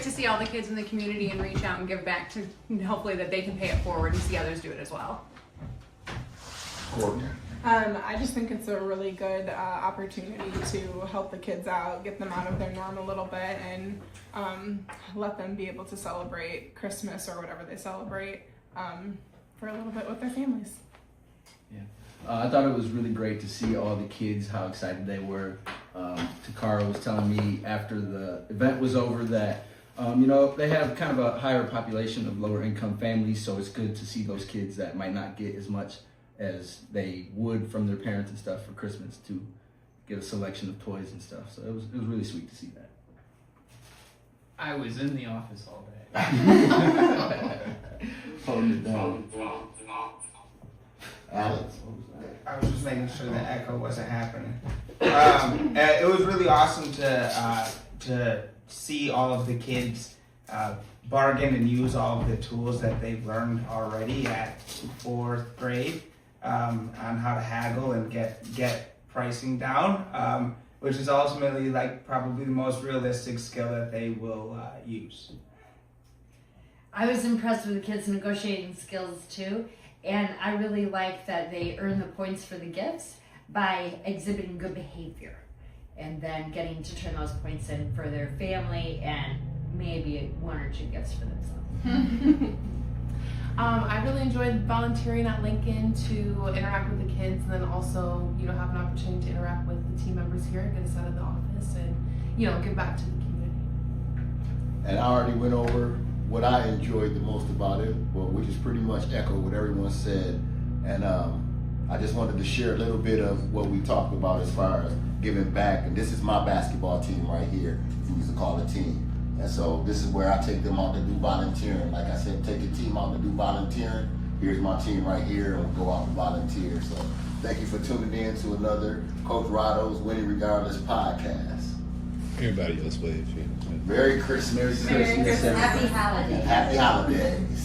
to see all the kids in the community and reach out and give back to, hopefully that they can pay it forward and see others do it as well. Courtney. I just think it's a really good opportunity to help the kids out, get them out of their norm a little bit, and let them be able to celebrate Christmas or whatever they celebrate for a little bit with their families. Yeah, I thought it was really great to see all the kids, how excited they were. Takara was telling me after the event was over that, they have kind of a higher population of lower income families, so it's good to see those kids that might not get as much as they would from their parents and stuff for Christmas to get a selection of toys and stuff. So it was really sweet to see that. I was in the office all day. Holding it down. Alex, what was that? I was just making sure the echo wasn't happening. It was really awesome to see all of the kids bargain and use all of the tools that they've learned already at 4th grade on how to haggle and get pricing down, which is ultimately like probably the most realistic skill that they will use. I was impressed with the kids' negotiating skills too, and I really like that they earn the points for the gifts by exhibiting good behavior and then getting to turn those points in for their family and maybe 1 or 2 gifts for themselves. I really enjoyed volunteering at Lincoln to interact with the kids, and then also, have an opportunity to interact with the team members here, get us out of the office, and, give back to the community. And I already went over what I enjoyed the most about it, which is pretty much echo what everyone said. And I just wanted to share a little bit of what we talked about as far as giving back. And this is my basketball team right here, if you used to call it a team. And so this is where I take them out to do volunteering. Like I said, take your team out to do volunteering. Here's my team right here, and we'll go out and volunteer. So thank you for tuning in to another Coach Rodo's Winning Regardless podcast. Everybody else wave. Merry Christmas. Merry Christmas. Happy holidays. Happy holidays.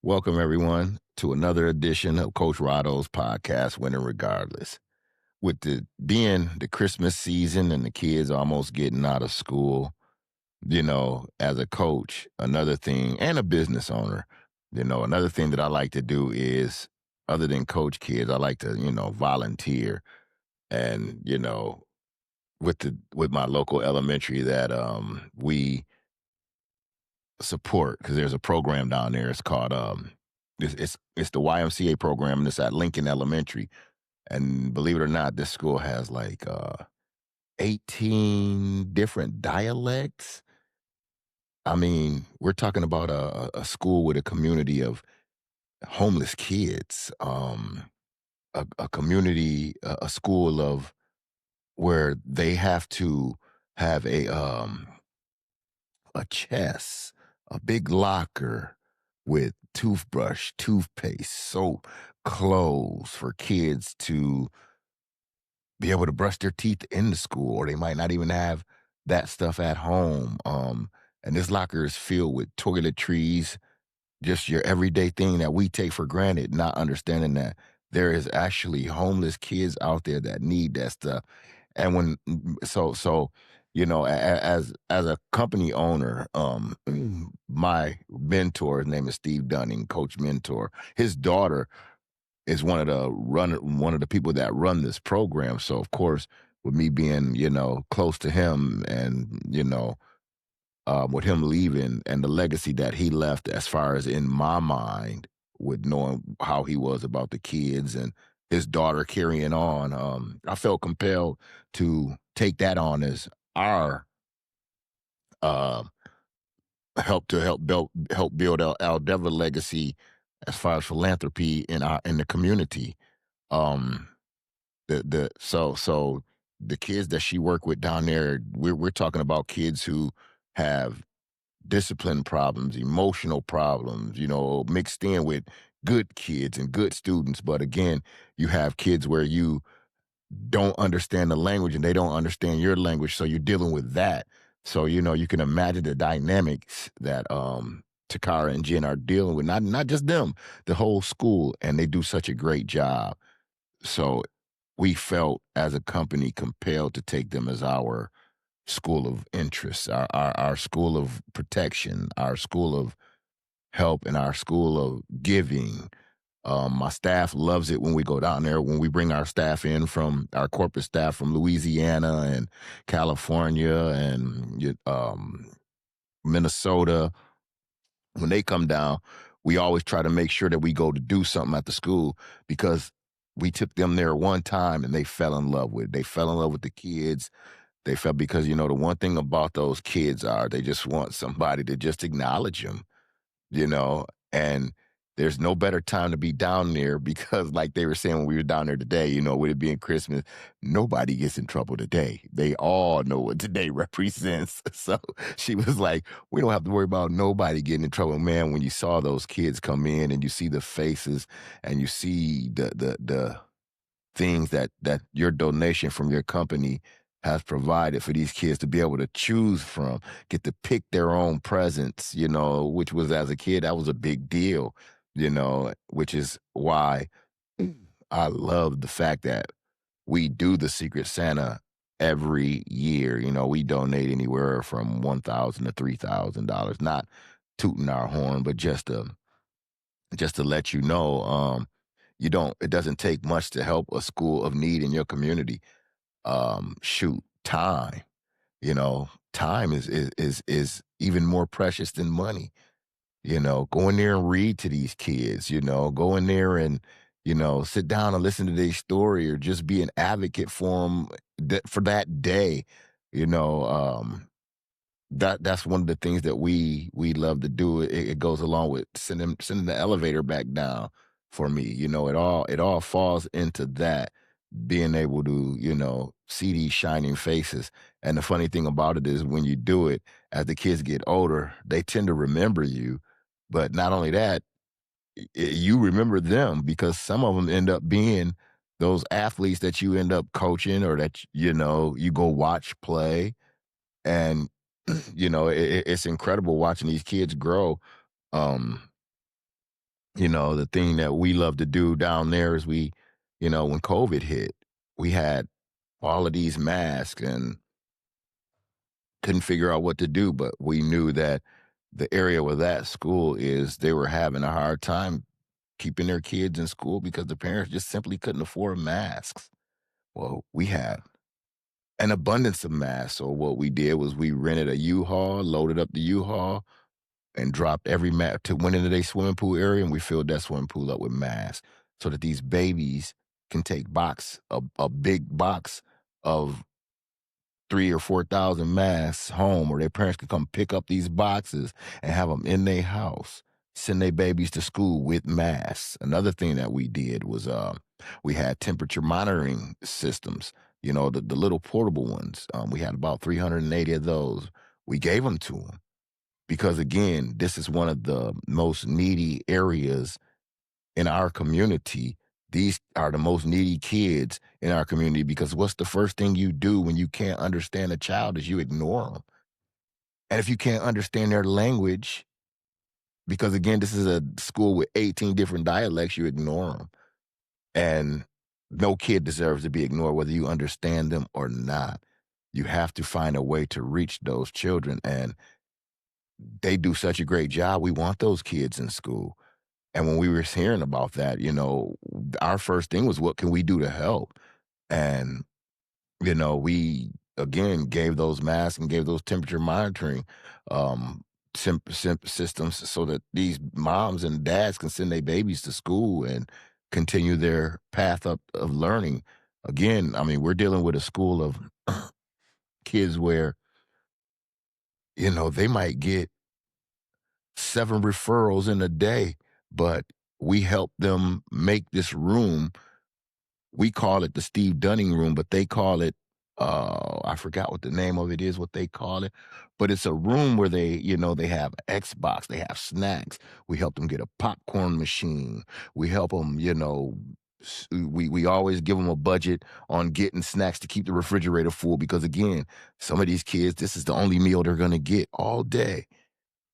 Welcome, everyone, to another edition of Coach Rodo's podcast, Winning Regardless. With being the Christmas season and the kids almost getting out of school, as a coach, another thing, and a business owner, another thing that I like to do is, other than coach kids, I like to, volunteer. And, with my local elementary that we support, because there's a program down there. It's called it's the YMCA program, and it's at Lincoln Elementary. And believe it or not, this school has like 18 different dialects. I mean, we're talking about a school with a community of homeless kids, a community, a school of where they have to have a chest, a big locker with toothbrush, toothpaste, soap, clothes for kids to be able to brush their teeth in the school, or they might not even have that stuff at home. And this locker is filled with toiletries, just your everyday thing that we take for granted, not understanding that there is actually homeless kids out there that need that stuff. And as a company owner, my mentor, his name is Steve Dunning, Coach Mentor. His daughter is one of the people that run this program. So of course, with me being, close to him and, with him leaving and the legacy that he left, as far as in my mind, with knowing how he was about the kids and his daughter carrying on, I felt compelled to take that on as our help build our Aldever legacy as far as philanthropy in the community. So the kids that she worked with down there, we're talking about kids who have discipline problems, emotional problems, mixed in with good kids and good students. But again, you have kids where you don't understand the language and they don't understand your language. So you're dealing with that. So, you can imagine the dynamics that Takara and Jen are dealing with, not just them, the whole school, and they do such a great job. So we felt as a company compelled to take them as our school of interest, our school of protection, our school of help, and our school of giving. My staff loves it when we go down there, when we bring our staff in from our corporate staff from Louisiana and California and Minnesota. When they come down, we always try to make sure that we go to do something at the school, because we took them there one time and they fell in love with it. They fell in love with the kids. They felt, because, the one thing about those kids are they just want somebody to just acknowledge them, and there's no better time to be down there, because like they were saying when we were down there today, with it being Christmas, nobody gets in trouble today. They all know what today represents. So she was like, we don't have to worry about nobody getting in trouble. Man, when you saw those kids come in and you see the faces and you see the things that your donation from your company has provided for these kids to be able to choose from, get to pick their own presents, which was, as a kid, that was a big deal, which is why I love the fact that we do the Secret Santa every year. We donate anywhere from $1,000 to $3,000, not tooting our horn, but just to let you know, it doesn't take much to help a school of need in your community. Time, time is even more precious than money. Go in there and read to these kids, go in there and, sit down and listen to their story, or just be an advocate for them for that day. That's one of the things that we love to do. It goes along with sending the elevator back down for me. It all falls into that, being able to, see these shining faces. And the funny thing about it is, when you do it, as the kids get older, they tend to remember you. But not only that, you remember them, because some of them end up being those athletes that you end up coaching, or that, you go watch play. And, it's incredible watching these kids grow. The thing that we love to do down there is when COVID hit, we had all of these masks and couldn't figure out what to do. But we knew that the area where that school is, they were having a hard time keeping their kids in school because the parents just simply couldn't afford masks. Well, we had an abundance of masks. So what we did was we rented a U-Haul, loaded up the U-Haul, and dropped every mask, went into their swimming pool area, and we filled that swimming pool up with masks, so that these babies can take a big box of 3,000 or 4,000 masks home, or their parents can come pick up these boxes and have them in their house, send their babies to school with masks. Another thing that we did was we had temperature monitoring systems, the little portable ones. We had about 380 of those. We gave them to them because, again, this is one of the most needy areas in our community. These are the most needy kids in our community, because what's the first thing you do when you can't understand a child is you ignore them. And if you can't understand their language, because, again, this is a school with 18 different dialects, you ignore them. And no kid deserves to be ignored, whether you understand them or not. You have to find a way to reach those children. And they do such a great job. We want those kids in school. And when we were hearing about that, our first thing was, what can we do to help? And, we, again, gave those masks and gave those temperature monitoring systems, so that these moms and dads can send their babies to school and continue their path up of learning. Again, we're dealing with a school of kids where, they might get 7 referrals in a day, but we help them make this room. We call it the Steve Dunning room, but they call it I forgot what the name of it is, what they call it, but it's a room where they, they have Xbox, they have snacks. We help them get a popcorn machine. We help them, we always give them a budget on getting snacks to keep the refrigerator full because again, some of these kids, this is the only meal they're gonna get all day.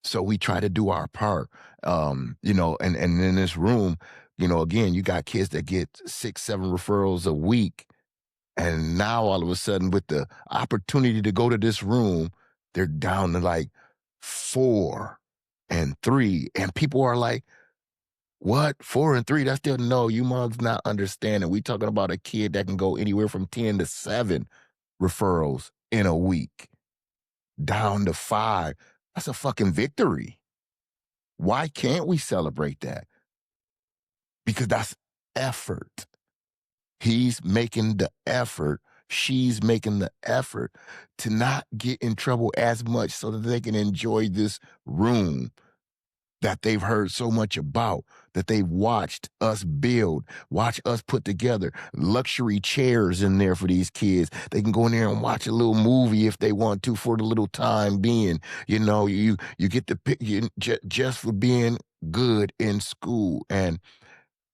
So we try to do our part. And in this room, again, you got kids that get 6, 7 referrals a week. And now all of a sudden, with the opportunity to go to this room, they're down to like 4 and 3. And people are like, what? 4 and 3? That's still no, you mugs not understanding. We talking about a kid that can go anywhere from 10 to 7 referrals in a week, down to 5. That's a fucking victory. Why can't we celebrate that? Because that's effort. He's making the effort. She's making the effort to not get in trouble as much so that they can enjoy this room that they've heard so much about, that they've watched us build, watch us put together. Luxury chairs in there for these kids. They can go in there and watch a little movie if they want to for the little time being. You get the pick just for being good in school. And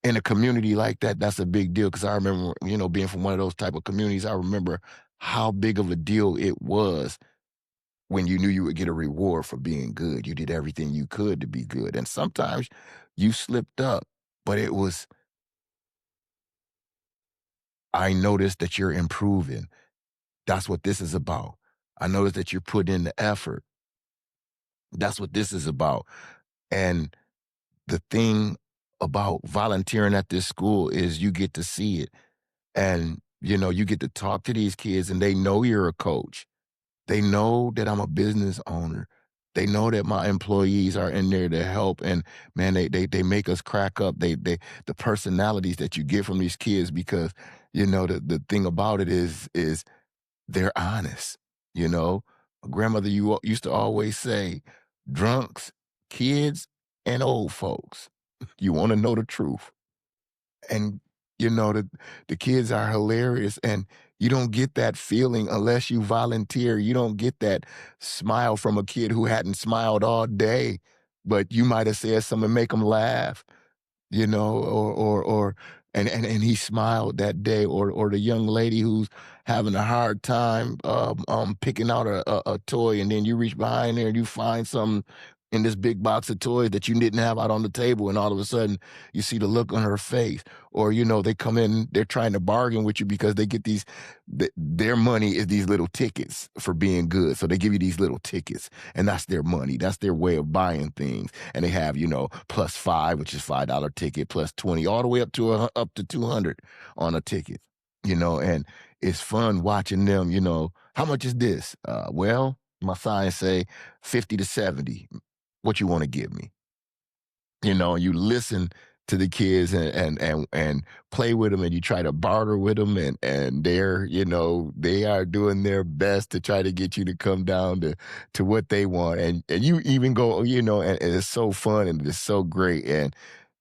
in a community like that, that's a big deal because I remember, being from one of those type of communities, I remember how big of a deal it was when you knew you would get a reward for being good. You did everything you could to be good. And sometimes you slipped up, but I noticed that you're improving. That's what this is about. I noticed that you're putting in the effort. That's what this is about. And the thing about volunteering at this school is you get to see it. And, you get to talk to these kids and they know you're a coach. They know that I'm a business owner. They know that my employees are in there to help. And man, they make us crack up. The personalities that you get from these kids because, the thing about it is they're honest. My grandmother used to always say, drunks, kids, and old folks. You want to know the truth. And the kids are hilarious and you don't get that feeling unless you volunteer. You don't get that smile from a kid who hadn't smiled all day, but you might have said something to make them laugh, and he smiled that day, or the young lady who's having a hard time picking out a toy, and then you reach behind there and you find something in this big box of toys that you didn't have out on the table, and all of a sudden you see the look on her face. Or they come in, they're trying to bargain with you because they get their money is these little tickets for being good, so they give you these little tickets and that's their money, that's their way of buying things. And they have plus 5, which is $5 ticket, plus 20, all the way up to 200 on a ticket. And it's fun watching them. How much is this? Well, my signs say 50 to 70. What you want to give me? You listen to the kids and play with them, and you try to barter with them, and they're, they are doing their best to try to get you to come down to what they want. And you even go, and it's so fun and it's so great. And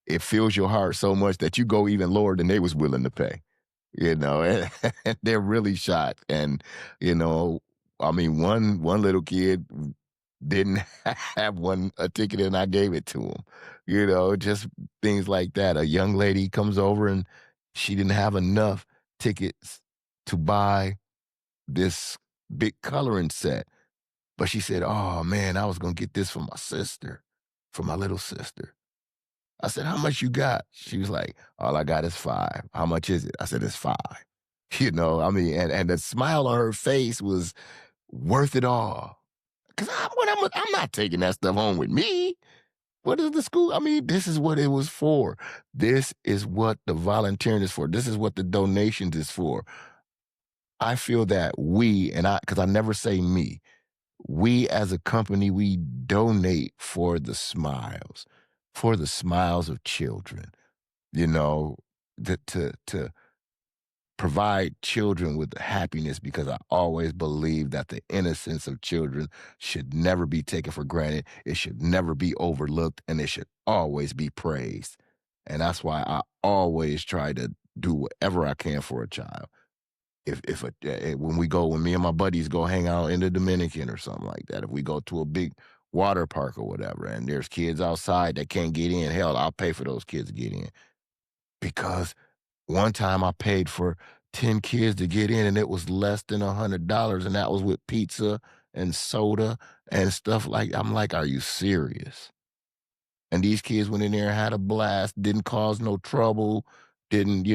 it fills your heart so much that you go even lower than they was willing to pay, and they're really shocked. And, one little kid didn't have a ticket and I gave it to him, just things like that. A young lady comes over and she didn't have enough tickets to buy this big coloring set, but she said, oh man, I was going to get this for my sister, for my little sister. I said, how much you got? She was like, all I got is 5. How much is it? I said, it's 5. And the smile on her face was worth it all. Because I'm not taking that stuff home with me. What is the school? This is what it was for. This is what the volunteering is for. This is what the donations is for. I feel that because I never say me, we as a company, we donate for the smiles of children, to provide children with happiness, because I always believe that the innocence of children should never be taken for granted. It should never be overlooked, and it should always be praised. And that's why I always try to do whatever I can for a child. when me and my buddies go hang out in the Dominican or something like that, if we go to a big water park or whatever, and there's kids outside that can't get in, hell, I'll pay for those kids to get in. Because one time I paid for 10 kids to get in, and it was less than $100, and that was with pizza and soda and stuff like. I'm like, are you serious? And these kids went in there and had a blast, didn't cause no trouble, didn't,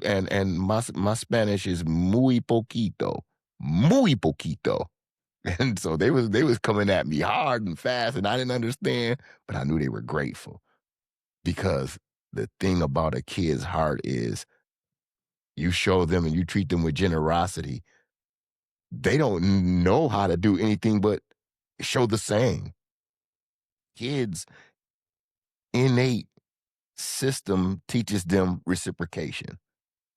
and my Spanish is muy poquito. Muy poquito. And so they was coming at me hard and fast, and I didn't understand, but I knew they were grateful. Because the thing about a kid's heart is you show them and you treat them with generosity, they don't know how to do anything but show the same. Kids' innate system teaches them reciprocation.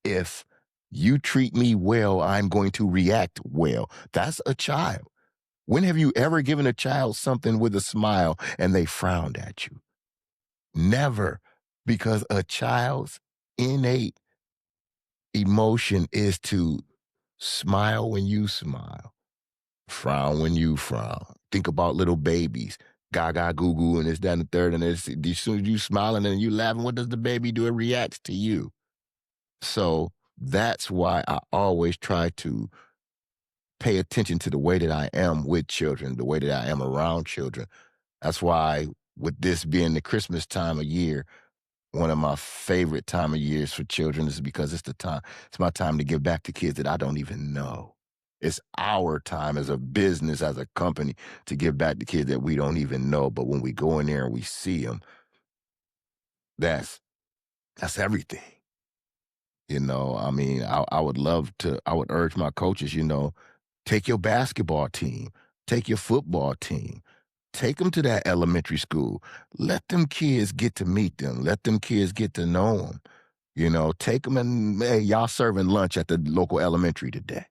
If you treat me well, I'm going to react well. That's a child. When have you ever given a child something with a smile and they frowned at you? Never, because a child's innate emotion is to smile when you smile, frown when you frown. Think about little babies, gaga, goo goo, and this, that, and the third. And as soon as you smiling and you laughing, what does the baby do? It reacts to you. So that's why I always try to pay attention to the way that I am with children, the way that I am around children. That's why, with this being the Christmas time of year, one of my favorite time of years for children is because it's my time to give back to kids that I don't even know. It's our time as a business, as a company, to give back to kids that we don't even know. But when we go in there and we see them, that's everything. I mean, I would urge my coaches, take your basketball team, take your football team, take them to that elementary school. Let them kids get to meet them. Let them kids get to know them. Take them and, hey, y'all serving lunch at the local elementary today.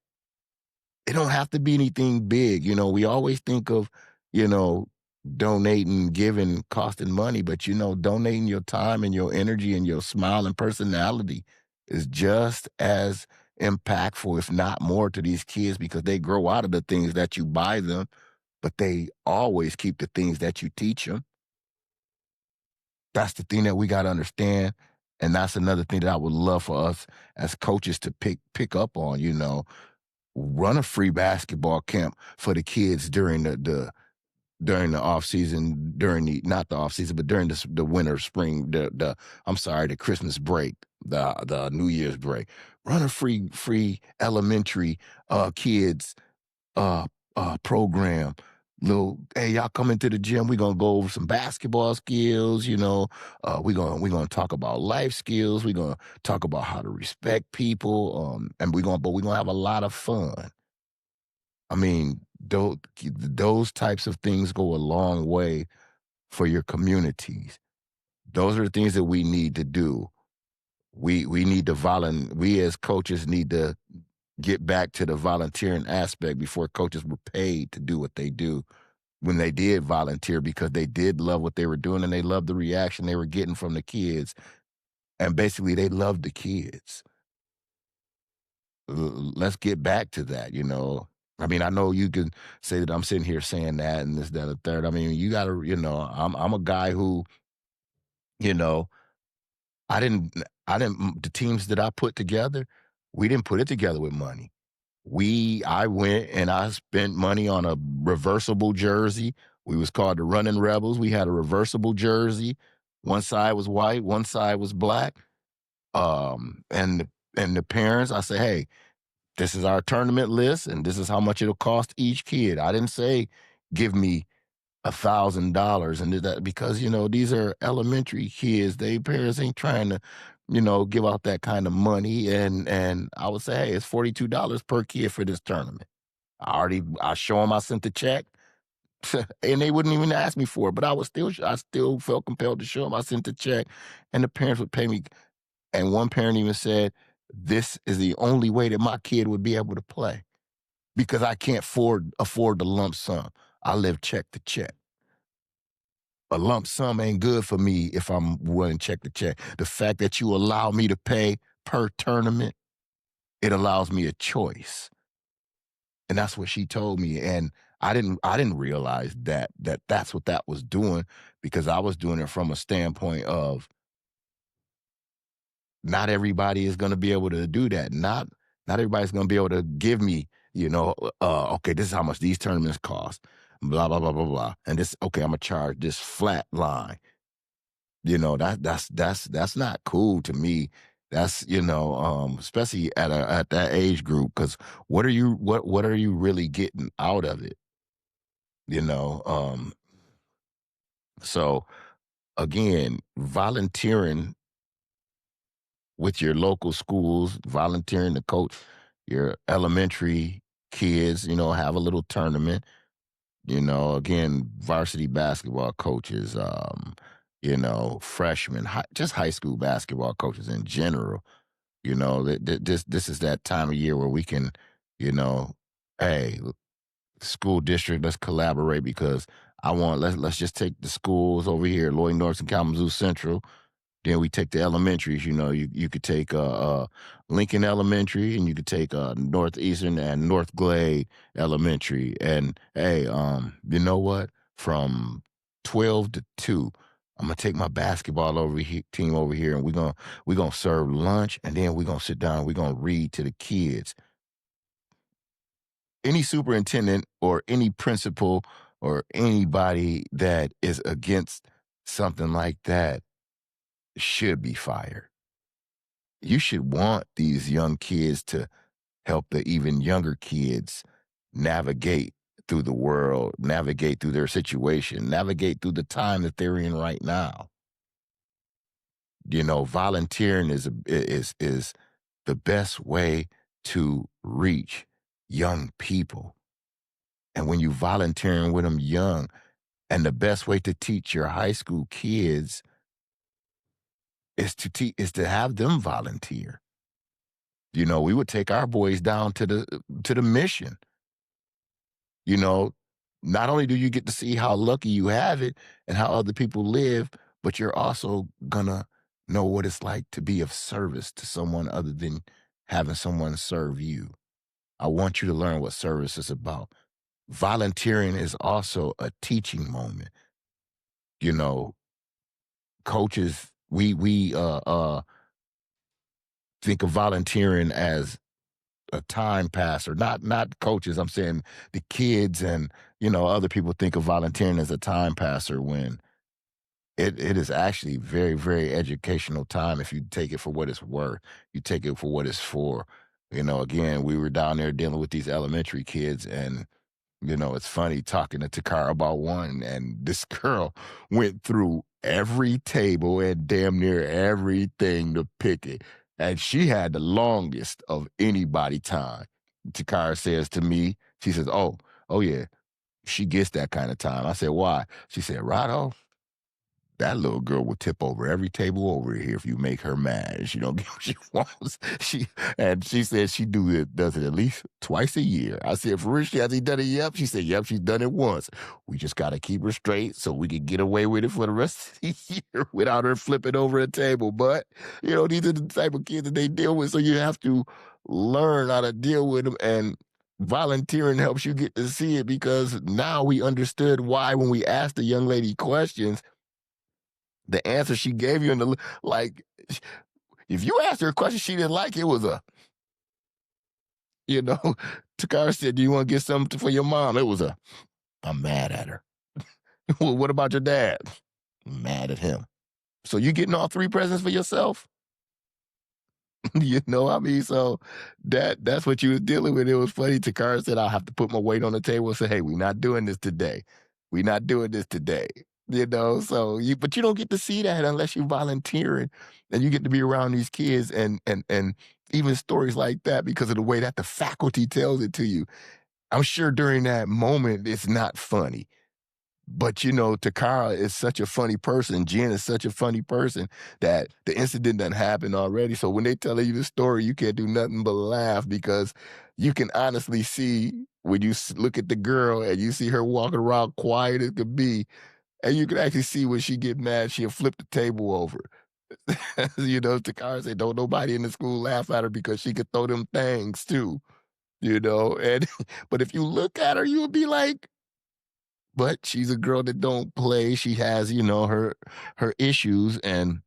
It don't have to be anything big. We always think of, donating, giving, costing money, but, donating your time and your energy and your smile and personality is just as impactful, if not more, to these kids, because they grow out of the things that you buy them, but they always keep the things that you teach them. That's the thing that we got to understand. And that's another thing that I would love for us as coaches to pick up on, run a free basketball camp for the kids during the off season, not the off season, but during the winter, spring, the Christmas break, the New Year's break. Run a free elementary kids program. Hey, y'all come into the gym. We're gonna go over some basketball skills. We're gonna talk about life skills. We're gonna talk about how to respect people. And we're gonna have a lot of fun. I mean, those types of things go a long way for your communities. Those are the things that we need to do. We need to we as coaches need to get back to the volunteering aspect before coaches were paid to do what they do. When they did volunteer, because they did love what they were doing and they loved the reaction they were getting from the kids. And basically they loved the kids. Let's get back to that, I mean, I know you can say that I'm sitting here saying that and this, that, and the third. I mean, you got to, I'm a guy who, the teams that I put together, we didn't put it together with money. I went and I spent money on a reversible jersey. We was called the Running Rebels. We had a reversible jersey. One side was white, one side was black. And the parents, I say, hey, this is our tournament list, and this is how much it'll cost each kid. I didn't say, give me $1,000 and that, because, these are elementary kids. They parents ain't trying to, give out that kind of money. And I would say, hey, it's $42 per kid for this tournament. I show them I sent the check, and they wouldn't even ask me for it, but I still felt compelled to show them I sent the check, and the parents would pay me. And one parent even said, this is the only way that my kid would be able to play, because I can't afford the lump sum. I live check to check. A lump sum ain't good for me if I'm running check to check. The fact that you allow me to pay per tournament it allows me a choice. And that's what she told me. And I didn't realize that's what that was doing, because I was doing it from a standpoint of not everybody is going to be able to do that. Not everybody's going to be able to give me, okay, this is how much these tournaments cost, blah, blah, blah, blah, blah. And this, okay, I'm going to charge this flat line. That's not cool to me. That's, especially at that age group, because what are you really getting out of it? So again, volunteering with your local schools, volunteering to coach your elementary kids, have a little tournament, again, varsity basketball coaches, freshmen, just high school basketball coaches in general. This is that time of year where we can, hey, school district, let's collaborate, because let's just take the schools over here, Lloyd North and Kalamazoo Central. Then we take the elementaries. You could take Lincoln Elementary, and you could take Northeastern and North Glade Elementary. And hey, you know what? From 12 to 2, I'm gonna take my basketball team over here, and we're gonna serve lunch, and then we're gonna sit down. We're gonna read to the kids. Any superintendent or any principal or anybody that is against something like that should be fired. You should want these young kids to help the even younger kids navigate through the world, navigate through their situation, navigate through the time that they're in right now. Volunteering is the best way to reach young people. And when you volunteering with them young, and the best way to teach your high school kids is to have them volunteer. We would take our boys down to the mission. Not only do you get to see how lucky you have it and how other people live, but you're also gonna know what it's like to be of service to someone other than having someone serve you. I want you to learn what service is about. Volunteering is also a teaching moment. Coaches, we think of volunteering as a time passer. Not coaches. I'm saying the kids and other people think of volunteering as a time passer, when it is actually very, very educational time if you take it for what it's worth. You take it for what it's for. Again, we were down there dealing with these elementary kids, and it's funny talking to Takara about one, and this girl went through every table and damn near everything to pick it. And she had the longest of anybody time. Takara says to me, she says, oh yeah, she gets that kind of time. I said, why? She said, Rodo, that little girl will tip over every table over here if you make her mad. She don't get what she wants. She said she does it at least twice a year. I said, for real, has he done it yet? She said, yep, she's done it once. We just got to keep her straight so we can get away with it for the rest of the year without her flipping over a table. But, these are the type of kids that they deal with. So you have to learn how to deal with them. And volunteering helps you get to see it, because now we understood why, when we asked the young lady questions, the answer she gave you if you asked her a question she didn't like, it was Takara said, do you want to get something for your mom? It was I'm mad at her. Well, what about your dad? I'm mad at him. So you getting all 3 presents for yourself? So that's what you was dealing with. It was funny. Takara said, I'll have to put my weight on the table and say, hey, we're not doing this today. We're not doing this today. But you don't get to see that unless you're volunteering, and you get to be around these kids and even stories like that, because of the way that the faculty tells it to you. I'm sure during that moment, it's not funny. But, Takara is such a funny person. Jen is such a funny person that the incident done happened already. So when they tell you the story, you can't do nothing but laugh, because you can honestly see when you look at the girl and you see her walking around quiet as could be, and you can actually see when she get mad, she'll flip the table over. You know, Takara said, don't nobody in the school laugh at her because she could throw them things too, you know. And but if you look at her, you'll be like, but she's a girl that don't play. She has, you know, her issues, and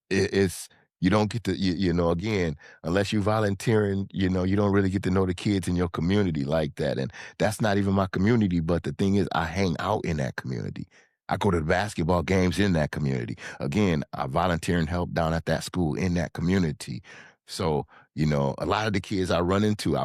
it's you don't get to you know, again, unless you volunteering, you know, you don't really get to know the kids in your community like that. And that's not even my community, but the thing is, I hang out in that community. I go to the basketball games in that community. Again, I volunteer and help down at that school in that community. So, you know, a lot of the kids I run into,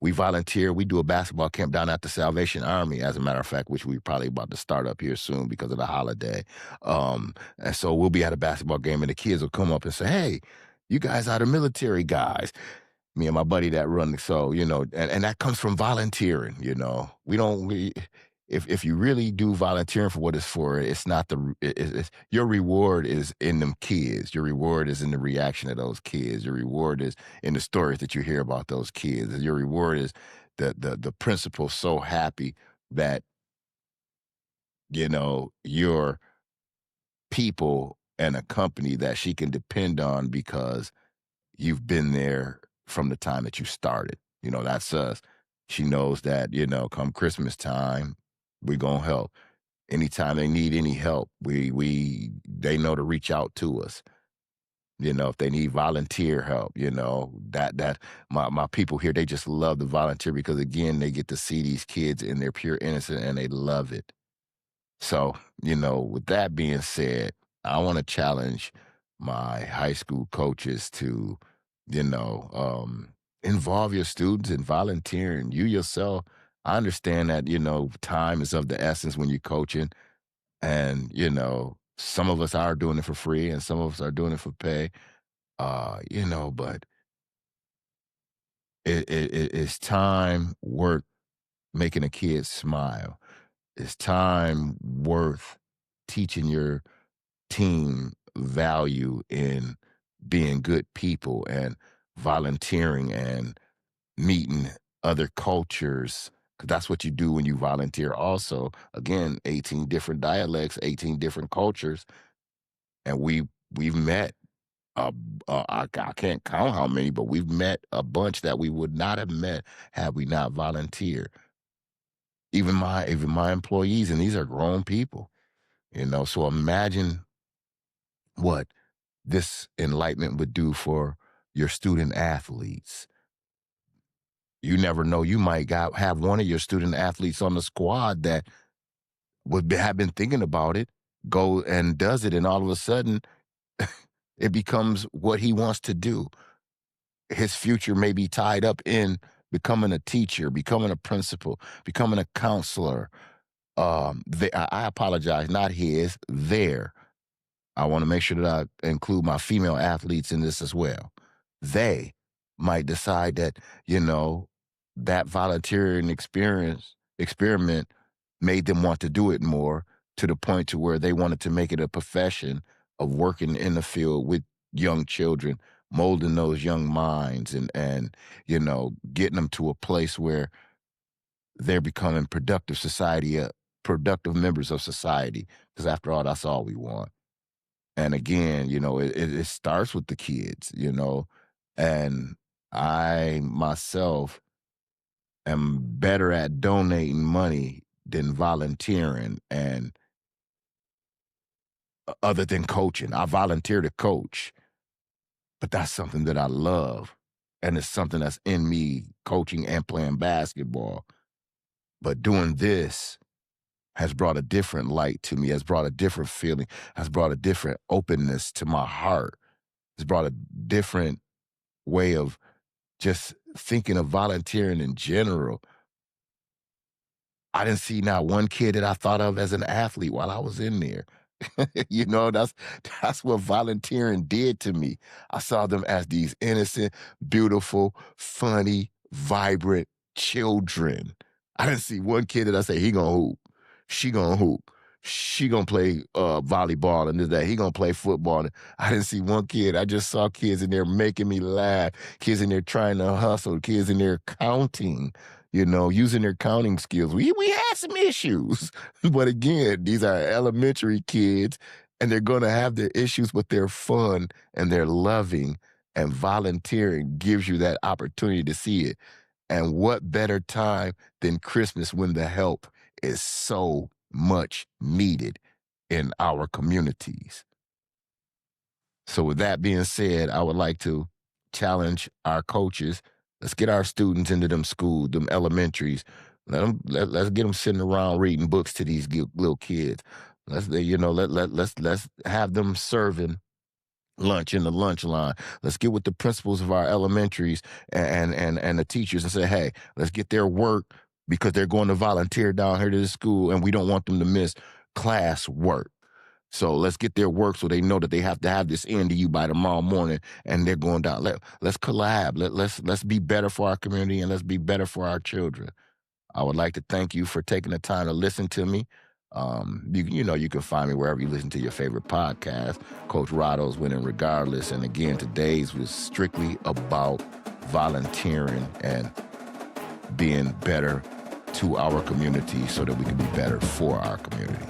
we volunteer. We do a basketball camp down at the Salvation Army, as a matter of fact, which we probably about to start up here soon because of the holiday. And so we'll be at a basketball game, and the kids will come up and say, "Hey, you guys are the military guys." Me and my buddy that run. So, you know, and that comes from volunteering. You know, if you really do volunteering for what it's for, it's not it's your reward is in them kids. Your reward is in the reaction of those kids. Your reward is in the stories that you hear about those kids. Your reward is the principal so happy that, you know, your people and a company that she can depend on because you've been there from the time that you started. You know, that's us. She knows that, you know, come Christmas time, we're gonna help. Anytime they need any help, they know to reach out to us. You know, if they need volunteer help, you know, that my people here, they just love to volunteer because again, they get to see these kids in their pure innocence and they love it. So, you know, with that being said, I want to challenge my high school coaches to, you know, involve your students in volunteering. You yourself, I understand that, you know, time is of the essence when you're coaching. And, you know, some of us are doing it for free and some of us are doing it for pay. You know, but it's time worth making a kid smile. It's time worth teaching your team value in being good people and volunteering and meeting other cultures. 'Cause that's what you do when you volunteer. Also, again, 18 different dialects, 18 different cultures, and we've met. I can't count how many, but we've met a bunch that we would not have met had we not volunteered. Even my employees, and these are grown people. You know, so imagine what this enlightenment would do for your student athletes. You never know. You might have one of your student athletes on the squad that have been thinking about it, go and does it, and all of a sudden it becomes what he wants to do. His future may be tied up in becoming a teacher, becoming a principal, becoming a counselor. I apologize, not his, their. I want to make sure that I include my female athletes in this as well. They might decide that, you know, that volunteering experiment made them want to do it more to the point to where they wanted to make it a profession of working in the field with young children, molding those young minds and you know, getting them to a place where they're becoming productive members of society. Because after all, that's all we want. And again, you know, it starts with the kids, you know, and I myself am better at donating money than volunteering and other than coaching. I volunteer to coach, but that's something that I love. And it's something that's in me, coaching and playing basketball. But doing this has brought a different light to me, has brought a different feeling, has brought a different openness to my heart. It's brought a different way of just thinking of volunteering in general. I didn't see not one kid that I thought of as an athlete while I was in there. You know, that's what volunteering did to me. I saw them as these innocent, beautiful, funny, vibrant children. I didn't see one kid that I say, he gonna hoop, she gonna hoop, she gonna play volleyball and this, that, he gonna play football. I didn't see one kid. I just saw kids in there making me laugh, kids in there trying to hustle, kids in there counting, you know, using their counting skills. We had some issues, but again, these are elementary kids, and they're going to have their issues, but they're fun and they're loving, and volunteering gives you that opportunity to see it. And what better time than Christmas when the help is so much needed in our communities. So with that being said, I would like to challenge our coaches. Let's get our students into them schools, them elementaries. Let's get them sitting around reading books to these little kids. Let's have them serving lunch in the lunch line. Let's get with the principals of our elementaries and the teachers and say, hey, let's get their work, because they're going to volunteer down here to the school and we don't want them to miss class work. So let's get their work so they know that they have to have this in to you by tomorrow morning, and they're going down. Let's collab. Let's be better for our community, and let's be better for our children. I would like to thank you for taking the time to listen to me. You can find me wherever you listen to your favorite podcast. Coach Rodo's Winning Regardless. And again, today's was strictly about volunteering and being better to our community so that we can be better for our community.